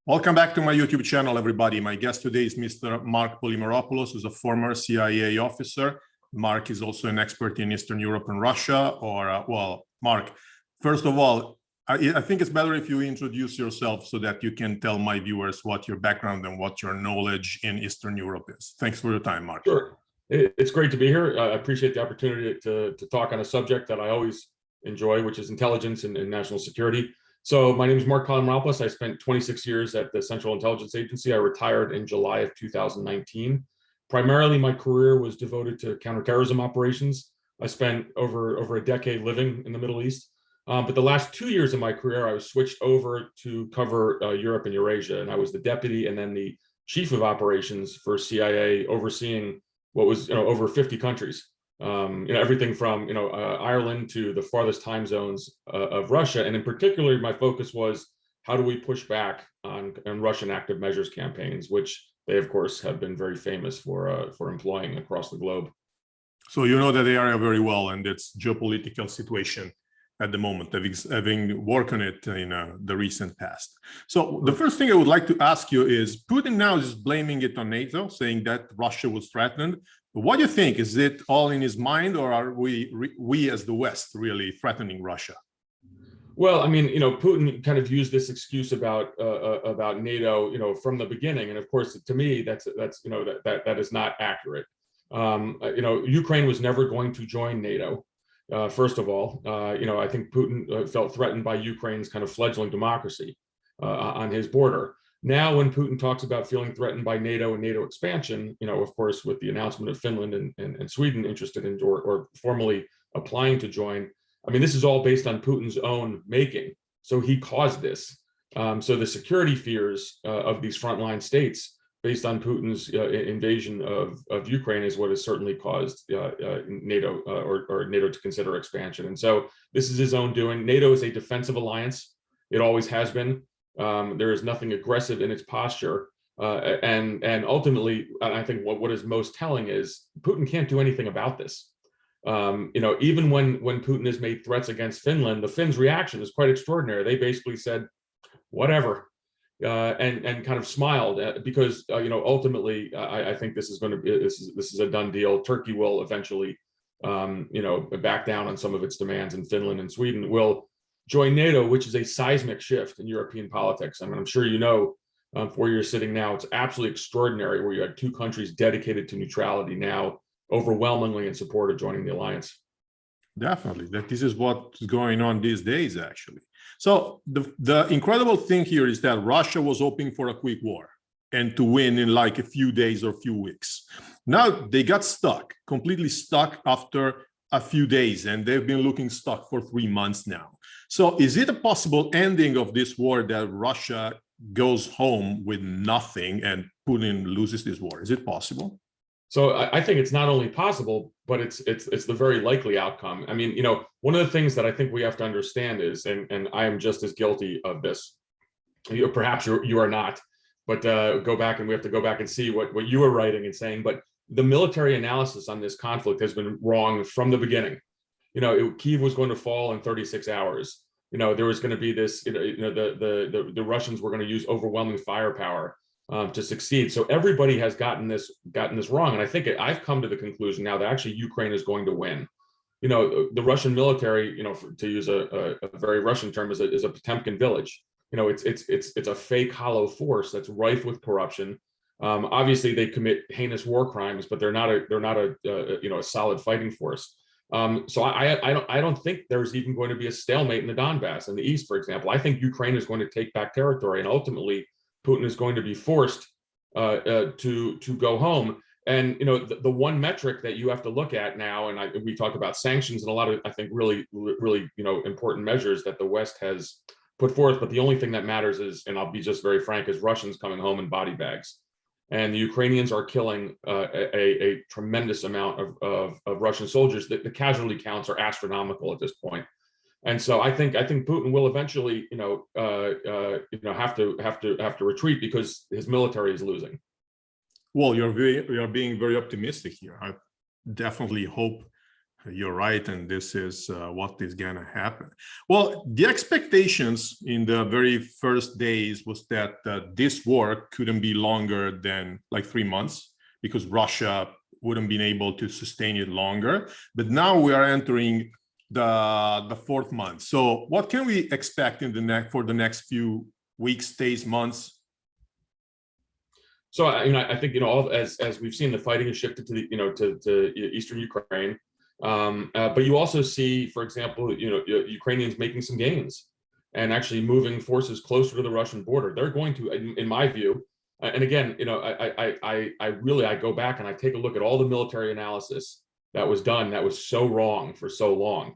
Welcome back to my YouTube channel, everybody. My guest today is Mr. Marc Polymeropoulos, who's a former CIA officer. Marc is also an expert in Eastern Europe and Russia. Well, Marc, first of all, I think it's better if you introduce yourself so that you can tell my viewers what your background and what your knowledge in Eastern Europe is. Thanks for your time, Marc. Sure. It's great to be here. I appreciate the opportunity to talk on a subject that I always enjoy, which is intelligence and national security. So my name is Marc Polymeropoulos. I spent 26 years at the Central Intelligence Agency. I retired in July of 2019. Primarily, my career was devoted to counterterrorism operations. I spent over a decade living in the Middle East. But the last 2 years of my career, I was switched over to cover Europe and Eurasia. And I was the deputy and then the chief of operations for CIA, overseeing what was over 50 countries. Everything from Ireland to the farthest time zones of Russia, and in particular, my focus was how do we push back on Russian active measures campaigns, which they of course have been very famous for employing across the globe. So you know that area very well, and its geopolitical situation at the moment, having worked on it in the recent past. So the first thing I would like to ask you is, Putin now is blaming it on NATO, saying that Russia was threatened. What do you think? Is it all in his mind, or are we as the West really threatening Russia? Well, I mean, Putin kind of used this excuse about NATO, from the beginning, and of course, to me, that is not accurate. Ukraine was never going to join NATO. First of all, I think Putin felt threatened by Ukraine's kind of fledgling democracy on his border. Now, when Putin talks about feeling threatened by NATO and NATO expansion, of course, with the announcement of Finland and Sweden interested in or formally applying to join, I mean, this is all based on Putin's own making. So he caused this. So the security fears of these frontline states based on Putin's invasion of Ukraine is what has certainly caused NATO or NATO to consider expansion. And so this is his own doing. NATO is a defensive alliance. It always has been. There is nothing aggressive in its posture. And ultimately, I think what is most telling is Putin can't do anything about this. Even when Putin has made threats against Finland, the Finns' reaction is quite extraordinary. They basically said, whatever. And kind of smiled because ultimately I think this is going to be this is a done deal. Turkey will eventually back down on some of its demands, and Finland and Sweden will join NATO, which is a seismic shift in European politics. I mean, I'm sure where you're sitting now, it's absolutely extraordinary where you had two countries dedicated to neutrality now overwhelmingly in support of joining the alliance. Definitely, that this is what's going on these days, actually. So the incredible thing here is that Russia was hoping for a quick war and to win in like a few days or a few weeks. Now they got stuck, completely stuck after a few days, and they've been looking stuck for 3 months now. So is it a possible ending of this war that Russia goes home with nothing and Putin loses this war? Is it possible? So I think it's not only possible, but it's the very likely outcome. I mean, one of the things that I think we have to understand is, and I am just as guilty of this. Perhaps you are not, but we have to go back and see what you were writing and saying. But the military analysis on this conflict has been wrong from the beginning. Kyiv was going to fall in 36 hours. There was going to be this. The Russians were going to use overwhelming firepower to succeed. So everybody has gotten this wrong. And I think I've come to the conclusion now that actually Ukraine is going to win. The Russian military, to use a very Russian term, is a Potemkin village. It's a fake hollow force that's rife with corruption. Obviously they commit heinous war crimes, but they're not a solid fighting force. So I don't think there's even going to be a stalemate in the Donbass in the east, for example. I think Ukraine is going to take back territory, and ultimately Putin is going to be forced to go home. And the one metric that you have to look at now, and we talk about sanctions and a lot of, I think, really important measures that the West has put forth. But the only thing that matters is, and I'll be just very frank, is Russians coming home in body bags. And the Ukrainians are killing a tremendous amount of Russian soldiers. The casualty counts are astronomical at this point. And so I think Putin will eventually, have to retreat because his military is losing. Well, you're being very optimistic here. I definitely hope You're right, and this is what is going to happen. Well, the expectations in the very first days was that this war couldn't be longer than like 3 months because Russia wouldn't been able to sustain it longer. But now we are entering the fourth month. So what can we expect in the for the next few weeks, days, months? So I think all as we've seen, the fighting has shifted to the to eastern Ukraine. But you also see, for example, Ukrainians making some gains and actually moving forces closer to the Russian border. They're going to, in my view, and again, I go back and I take a look at all the military analysis that was done that was so wrong for so long.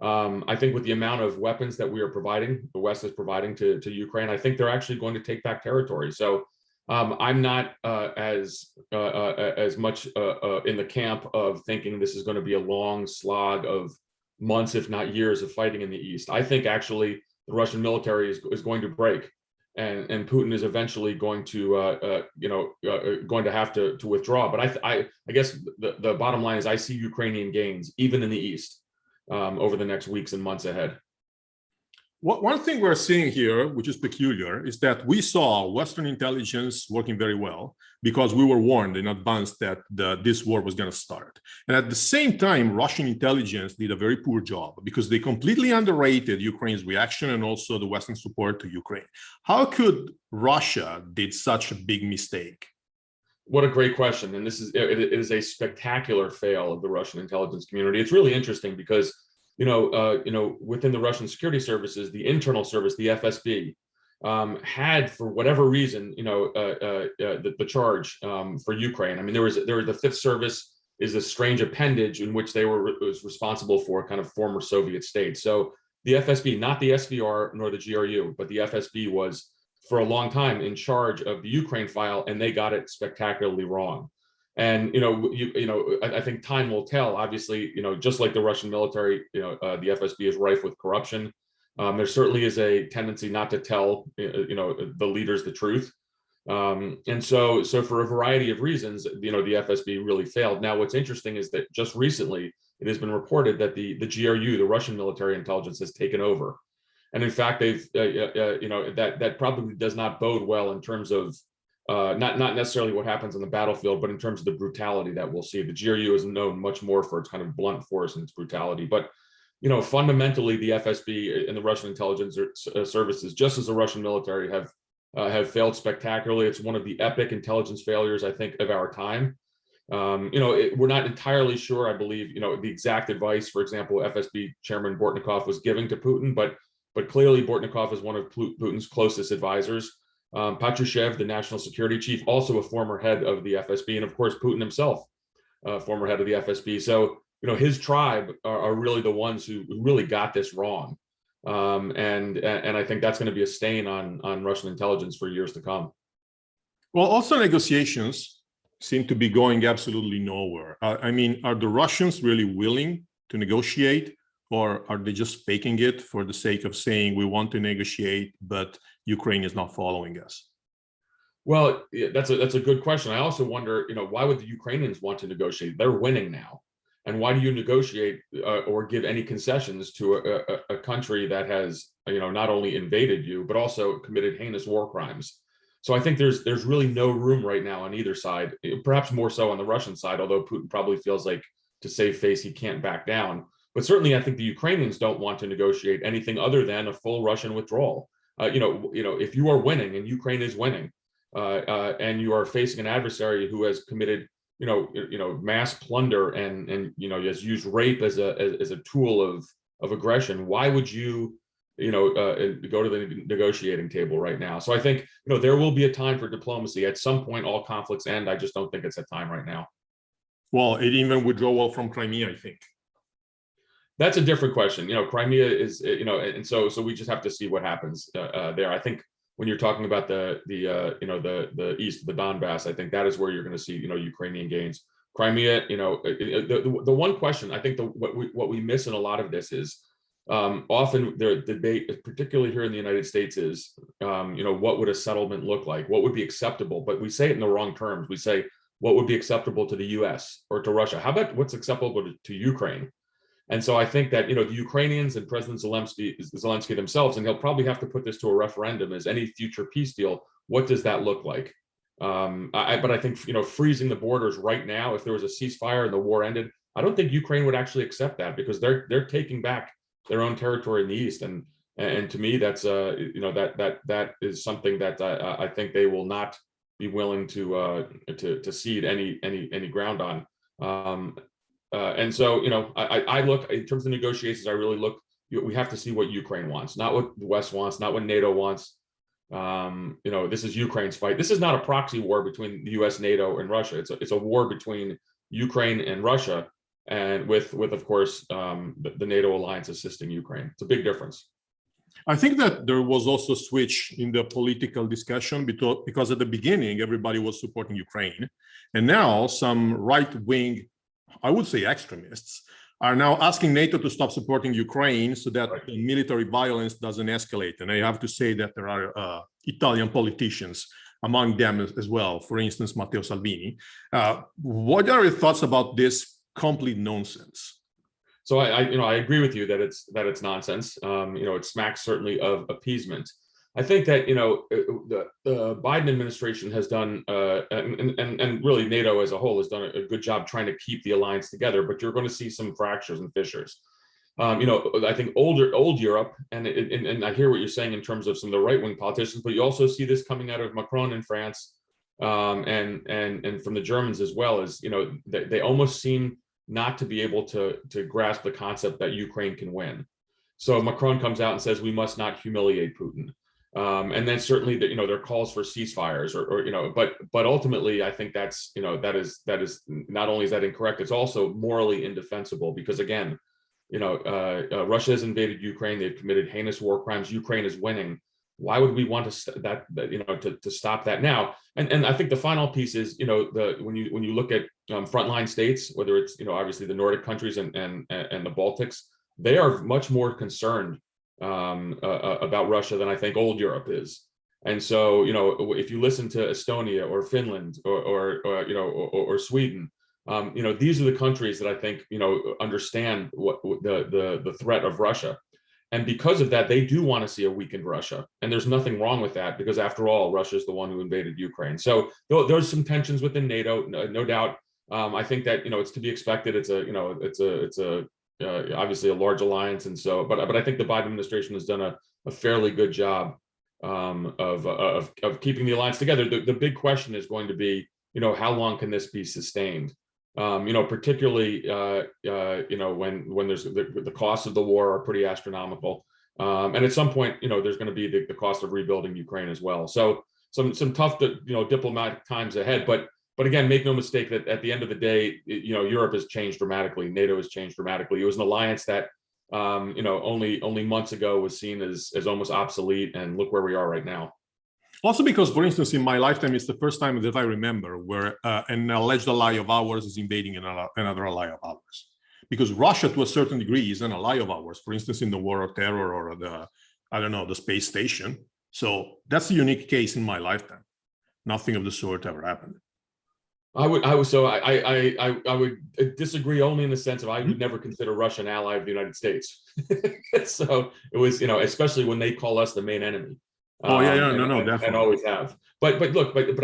I think with the amount of weapons that we are providing, the West is providing to Ukraine, I think they're actually going to take back territory. So I'm not as much in the camp of thinking this is going to be a long slog of months, if not years, of fighting in the East. I think actually the Russian military is going to break, and Putin is eventually going to going to have to withdraw. But I guess the bottom line is I see Ukrainian gains even in the East over the next weeks and months ahead. One thing we're seeing here, which is peculiar, is that we saw Western intelligence working very well because we were warned in advance that this war was going to start. And at the same time, Russian intelligence did a very poor job because they completely underrated Ukraine's reaction and also the Western support to Ukraine. How could Russia did such a big mistake? What a great question. And it is a spectacular fail of the Russian intelligence community. It's really interesting because within the Russian security services, the internal service, the FSB, had, for whatever reason, the charge for Ukraine. I mean, there was the Fifth Service is a strange appendage in which they was responsible for kind of former Soviet states. So the FSB, not the SVR nor the GRU, but the FSB was for a long time in charge of the Ukraine file, and they got it spectacularly wrong. And I think time will tell. Obviously, just like the Russian military, the FSB is rife with corruption. There certainly is a tendency not to tell the leaders the truth, and so for a variety of reasons, the FSB really failed. Now, what's interesting is that just recently it has been reported that the GRU, the Russian military intelligence, has taken over, and in fact, they've that probably does not bode well in terms of. Not necessarily what happens on the battlefield, but in terms of the brutality that we'll see. The GRU is known much more for its kind of blunt force and its brutality. But, fundamentally, the FSB and the Russian intelligence services, just as the Russian military, have failed spectacularly. It's one of the epic intelligence failures, I think, of our time. We're not entirely sure, I believe, the exact advice, for example, FSB Chairman Bortnikov was giving to Putin, but clearly Bortnikov is one of Putin's closest advisors. Patrushev, the national security chief, also a former head of the FSB, and of course Putin himself, former head of the FSB. So his tribe are really the ones who really got this wrong, and I think that's going to be a stain on Russian intelligence for years to come. Well, also negotiations seem to be going absolutely nowhere. I mean, are the Russians really willing to negotiate? Or are they just faking it for the sake of saying we want to negotiate, but Ukraine is not following us? Well, that's a good question. I also wonder, why would the Ukrainians want to negotiate? They're winning now, and why do you negotiate or give any concessions to a country that has, not only invaded you but also committed heinous war crimes? So I think there's really no room right now on either side. Perhaps more so on the Russian side, although Putin probably feels like to save face he can't back down. But certainly, I think the Ukrainians don't want to negotiate anything other than a full Russian withdrawal. If you are winning and Ukraine is winning, and you are facing an adversary who has committed, mass plunder and has used rape as a tool of aggression, why would you, go to the negotiating table right now? So I think there will be a time for diplomacy at some point. All conflicts end. I just don't think it's a time right now. Well, it even withdrawal from Crimea, I think. That's a different question. Crimea is, and so we just have to see what happens there. I think when you're talking about the east, the Donbass, I think that is where you're going to see, Ukrainian gains. Crimea, the one question I think what we miss in a lot of this is often the debate, particularly here in the United States, is what would a settlement look like? What would be acceptable? But we say it in the wrong terms. We say what would be acceptable to the U.S. or to Russia? How about what's acceptable to Ukraine? And so I think that, the Ukrainians and President Zelensky themselves, and he'll probably have to put this to a referendum, as any future peace deal, what does that look like? But I think, freezing the borders right now, if there was a ceasefire and the war ended, I don't think Ukraine would actually accept that, because they're taking back their own territory in the east, and to me, that's that is something that I think they will not be willing to cede any ground on. And so, I look in terms of negotiations. I really look. We have to see what Ukraine wants, not what the West wants, not what NATO wants. This is Ukraine's fight. This is not a proxy war between the U.S., NATO, and Russia. It's a war between Ukraine and Russia, and with of course the NATO alliance assisting Ukraine. It's a big difference. I think that there was also a switch in the political discussion, because at the beginning everybody was supporting Ukraine, and now some right-wing, I would say extremists, are now asking NATO to stop supporting Ukraine so that the military violence doesn't escalate. And I have to say that there are Italian politicians among them as well. For instance, Matteo Salvini. What are your thoughts about this complete nonsense? So I agree with you that it's nonsense. It smacks certainly of appeasement. I think that the Biden administration has done, and really NATO as a whole has done a good job trying to keep the alliance together. But you're going to see some fractures and fissures. I think old Europe, and I hear what you're saying in terms of some of the right-wing politicians, but you also see this coming out of Macron in France, and from the Germans as well. As they almost seem not to be able to grasp the concept that Ukraine can win. So Macron comes out and says we must not humiliate Putin. And then certainly there are calls for ceasefires, but ultimately I think that's that is not only is that incorrect, it's also morally indefensible, because again, Russia has invaded Ukraine, they've committed heinous war crimes, Ukraine is winning. Why would we want to stop that now? And I think the final piece is when you look at frontline states, whether it's obviously the Nordic countries and the Baltics, they are much more concerned about Russia than I think old Europe is. And so, if you listen to Estonia or Finland or Sweden, these are the countries that I think, understand what the threat of Russia. And because of that, they do want to see a weakened Russia. And there's nothing wrong with that, because after all, Russia is the one who invaded Ukraine. So there's some tensions within NATO, no doubt. I think that, it's to be expected. It's obviously a large alliance, and so, but I think the Biden administration has done a fairly good job of keeping the alliance together. The big question is going to be, how long can this be sustained? Particularly when there's the costs of the war are pretty astronomical, and at some point, there's going to be the cost of rebuilding Ukraine as well. So some tough diplomatic times ahead, But again, make no mistake that at the end of the day, Europe has changed dramatically. NATO has changed dramatically. It was an alliance that, only months ago was seen as almost obsolete, and look where we are right now. Also because, for instance, in my lifetime, it's the first time that I remember where an alleged ally of ours is invading another ally of ours. Because Russia, to a certain degree, is an ally of ours, for instance, in the war of terror or the space station. So that's a unique case in my lifetime. Nothing of the sort ever happened. I would disagree only in the sense of I would never consider Russia an ally of the United States. So it was, especially when they call us the main enemy. Oh yeah, definitely, and always have. But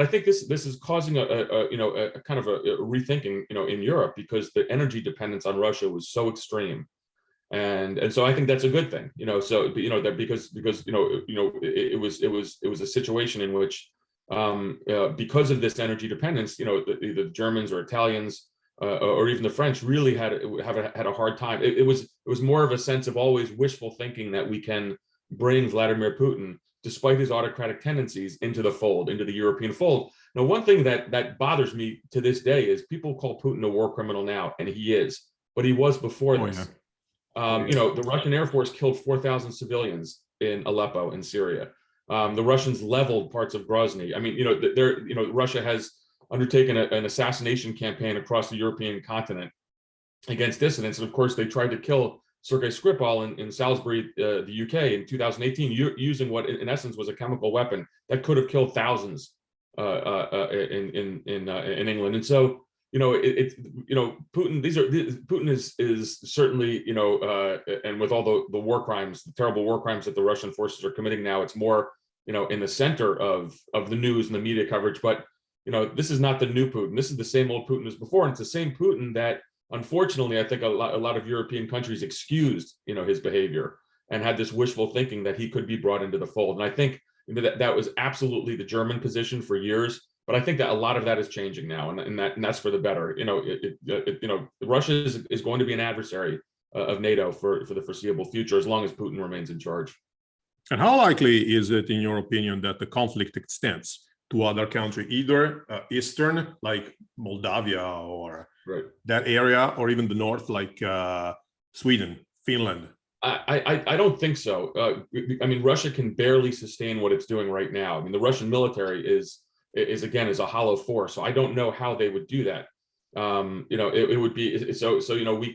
I think this is causing a kind of a rethinking, in Europe, because the energy dependence on Russia was so extreme, and so I think that's a good thing. So that because it was a situation in which, because of this energy dependence, the Germans or Italians or even the French really had a hard time. It was more of a sense of always wishful thinking that we can bring Vladimir Putin, despite his autocratic tendencies, into the fold, into the European fold. Now, one thing that bothers me to this day is people call Putin a war criminal now, and he is, but he was before this. Yeah. The Russian Air Force killed 4,000 civilians in Aleppo in Syria. The Russians leveled parts of Grozny. I mean, Russia has undertaken an assassination campaign across the European continent against dissidents. And of course, they tried to kill Sergei Skripal in Salisbury, the UK in 2018, using what in essence was a chemical weapon that could have killed thousands in England. And so, Putin. Putin is certainly, and with all the war crimes, the terrible war crimes that the Russian forces are committing now, it's more, in the center of the news and the media coverage. But this is not the new Putin. This is the same old Putin as before, and it's the same Putin that, unfortunately, I think a lot of European countries excused, his behavior and had this wishful thinking that he could be brought into the fold. And I think that was absolutely the German position for years. But I think that a lot of that is changing now, and that's for the better. Russia is going to be an adversary of NATO for the foreseeable future, as long as Putin remains in charge. And how likely is it, in your opinion, that the conflict extends to other countries, either Eastern, like Moldavia or that area, or even the North, like Sweden, Finland? I don't think so. I mean, Russia can barely sustain what it's doing right now. I mean, the Russian military is a hollow force. So I don't know how they would do that. It would be so.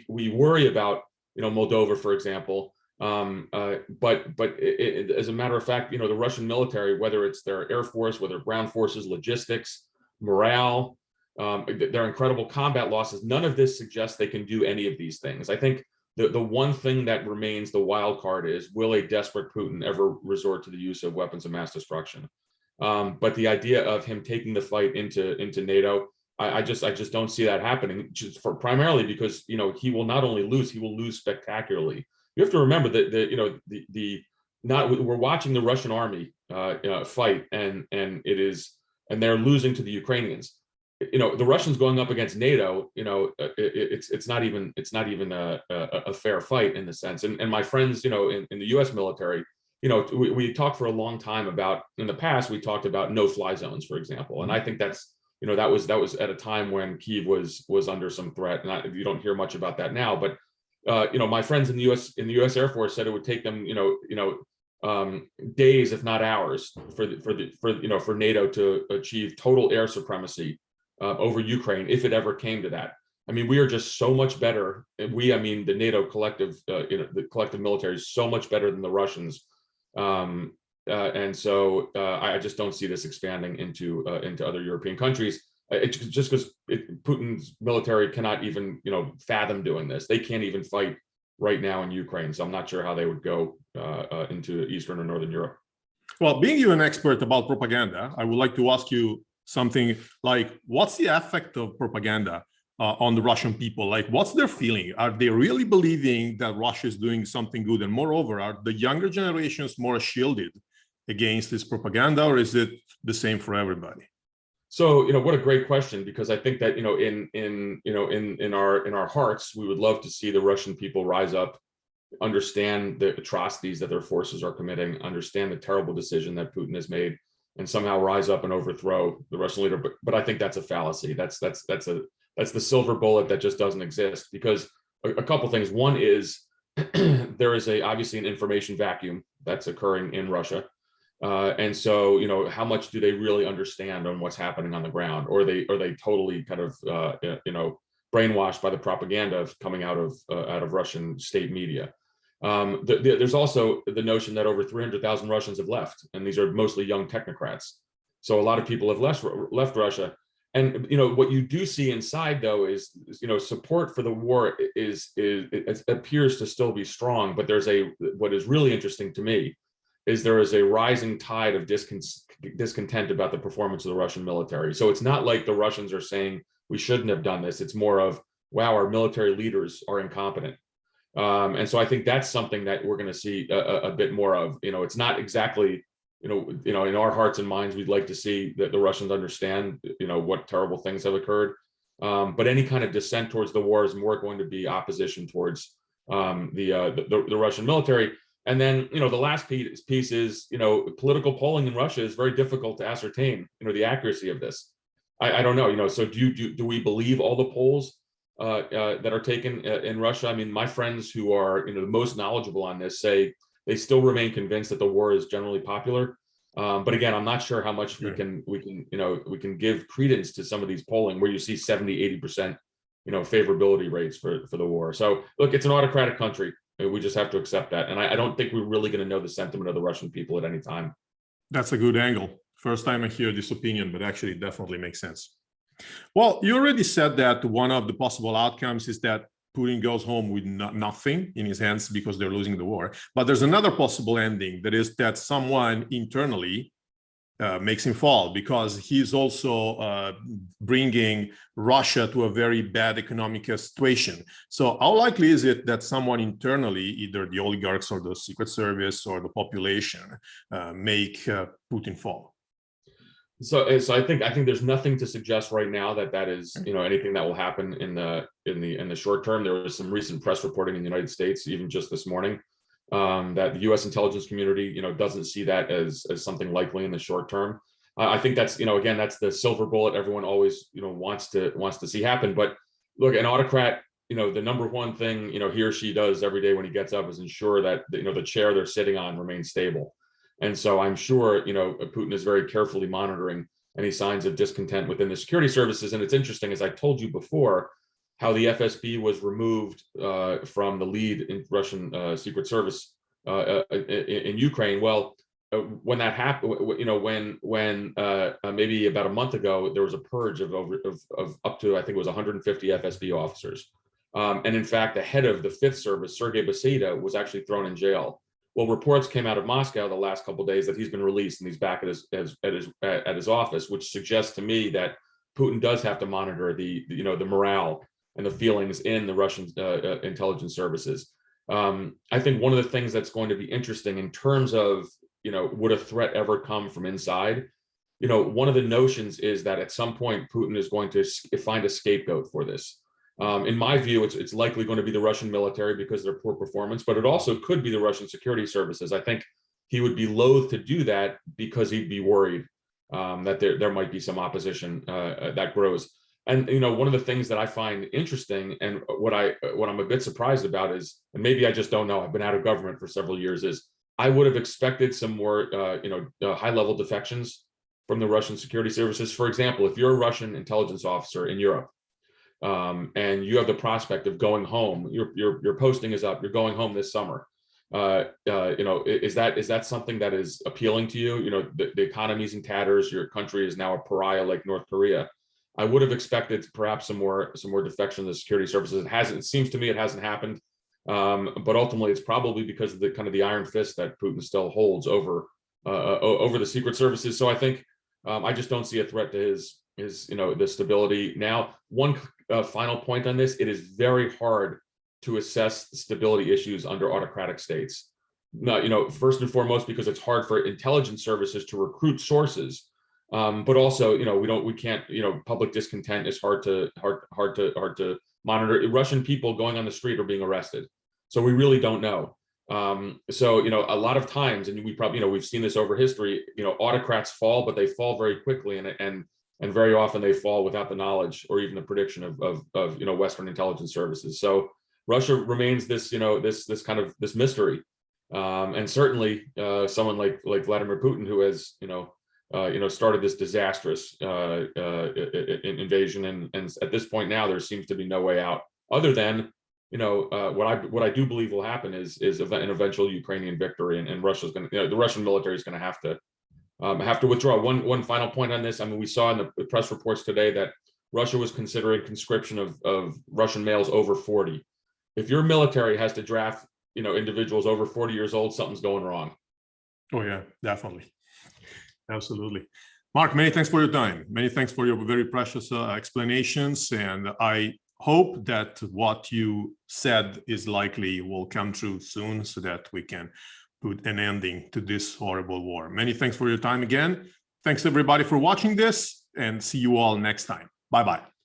We worry about Moldova, for example. But as a matter of fact, the Russian military, whether it's their air force, whether ground forces, logistics, morale, their incredible combat losses, none of this suggests they can do any of these things. I think the one thing that remains the wild card is, will a desperate Putin ever resort to the use of weapons of mass destruction? But the idea of him taking the fight into NATO, I just don't see that happening. Primarily because he will not only lose, he will lose spectacularly. You have to remember that we're watching the Russian army fight, and they're losing to the Ukrainians. The Russians going up against NATO, it's not even a fair fight in the sense. And my friends, in the U.S. military, we talked for a long time about, in the past, we talked about no-fly zones, for example. And I think that's, that was at a time when Kyiv was under some threat. And you don't hear much about that now. But my friends in the U.S. Air Force said it would take them, days, if not hours, for NATO to achieve total air supremacy over Ukraine, if it ever came to that. I mean, we are just so much better. I mean, the NATO collective, the collective military is so much better than the Russians. And so I just don't see this expanding into other European countries. It's just because Putin's military cannot even, fathom doing this. They can't even fight right now in Ukraine. So I'm not sure how they would go into Eastern or Northern Europe. Well, being you an expert about propaganda, I would like to ask you something like, what's the effect of propaganda on the Russian people? Like, what's their feeling? Are they really believing that Russia is doing something good? And moreover, are the younger generations more shielded against this propaganda, or is it the same for everybody? So, what a great question, because I think that, in our hearts, we would love to see the Russian people rise up, understand the atrocities that their forces are committing, understand the terrible decision that Putin has made, and somehow ise up and overthrow the Russian leader. But I think that's a fallacy. That's the silver bullet that just doesn't exist, because a couple things. One is there is obviously an information vacuum that's occurring in Russia. And so, how much do they really understand on what's happening on the ground? Or are they totally kind of, brainwashed by the propaganda coming out of Russian state media? There's also the notion that over 300,000 Russians have left, and these are mostly young technocrats. So a lot of people have left Russia. And what you do see inside, though, is support for the war it appears to still be strong. But what is really interesting to me is there is a rising tide of discontent about the performance of the Russian military. So it's not like the Russians are saying we shouldn't have done this. It's more of, wow, our military leaders are incompetent. And so I think that's something that we're going to see a bit more of. It's not exactly, in our hearts and minds, we'd like to see that the Russians understand, what terrible things have occurred. But any kind of dissent towards the war is more going to be opposition towards the Russian military. And then, the last piece is, political polling in Russia is very difficult to ascertain, the accuracy of this. I don't know, so do we believe all the polls that are taken in Russia? I mean, my friends who are, the most knowledgeable on this say they still remain convinced that the war is generally popular. But again, I'm not sure how much we can give credence to some of these polling where you see 70-80%, favorability rates for the war. So look, it's an autocratic country. We just have to accept that. And I don't think we're really going to know the sentiment of the Russian people at any time. That's a good angle. First time I hear this opinion, but actually it definitely makes sense. Well, you already said that one of the possible outcomes is that Putin goes home with nothing in his hands because they're losing the war. But there's another possible ending, that is that someone internally makes him fall, because he's also bringing Russia to a very bad economic situation. So how likely is it that someone internally, either the oligarchs or the Secret Service or the population, make Putin fall? So I think there's nothing to suggest right now that is anything that will happen in the short term. There was some recent press reporting in the United States, even just this morning, that the U.S. intelligence community doesn't see that as something likely in the short term. I think that's again, that's the silver bullet everyone always wants to see happen. But look, an autocrat, the number one thing he or she does every day when he gets up is ensure that the chair they're sitting on remains stable. And so I'm sure, Putin is very carefully monitoring any signs of discontent within the security services. And it's interesting, as I told you before, how the FSB was removed from the lead in Russian Secret Service in Ukraine. Well, when that happened, when maybe about a month ago, there was a purge of up to, I think it was 150 FSB officers. And in fact, the head of the Fifth Service, Sergei Beseda, was actually thrown in jail. Well, reports came out of Moscow the last couple of days that he's been released and he's back at his office, which suggests to me that Putin does have to monitor the morale and the feelings in the Russian intelligence services. I think one of the things that's going to be interesting in terms of would a threat ever come from inside? One of the notions is that at some point Putin is going to find a scapegoat for this. In my view, it's likely going to be the Russian military because of their poor performance, but it also could be the Russian security services. I think he would be loath to do that because he'd be worried that there might be some opposition that grows. And one of the things that I find interesting, and what I'm a bit surprised about is, and maybe I just don't know, I've been out of government for several years, is I would have expected some more high-level defections from the Russian security services. For example, if you're a Russian intelligence officer in Europe, and you have the prospect of going home, your posting is up, you're going home this summer. Is that something that is appealing to you? The economy's in tatters, your country is now a pariah like North Korea. I would have expected perhaps some more defection of the security services. It seems to me it hasn't happened. But ultimately it's probably because of the iron fist that Putin still holds over the secret services. So I think I just don't see a threat to his the stability. Now, one final point on this: it is very hard to assess stability issues under autocratic states. Now, first and foremost, because it's hard for intelligence services to recruit sources, but also, we can't. Public discontent is hard to monitor. Russian people going on the street are being arrested, so we really don't know. So a lot of times, and we probably we've seen this over history. Autocrats fall, but they fall very quickly, and very often they fall without the knowledge or even the prediction of Western intelligence services. So Russia remains this this mystery, and certainly someone like Vladimir Putin, who has started this disastrous invasion, and at this point now there seems to be no way out other than what I do believe will happen is an eventual Ukrainian victory, and Russia's going to the Russian military is going to have to withdraw. One final point on this: I mean, we saw in the press reports today that Russia was considering conscription of Russian males over 40. If your military has to draft individuals over 40 years old, something's going wrong. Oh yeah, definitely. Absolutely. Mark, many thanks for your time. Many thanks for your very precious explanations. And I hope that what you said is likely will come true soon so that we can put an ending to this horrible war. Many thanks for your time again. Thanks everybody for watching this, and see you all next time. Bye-bye.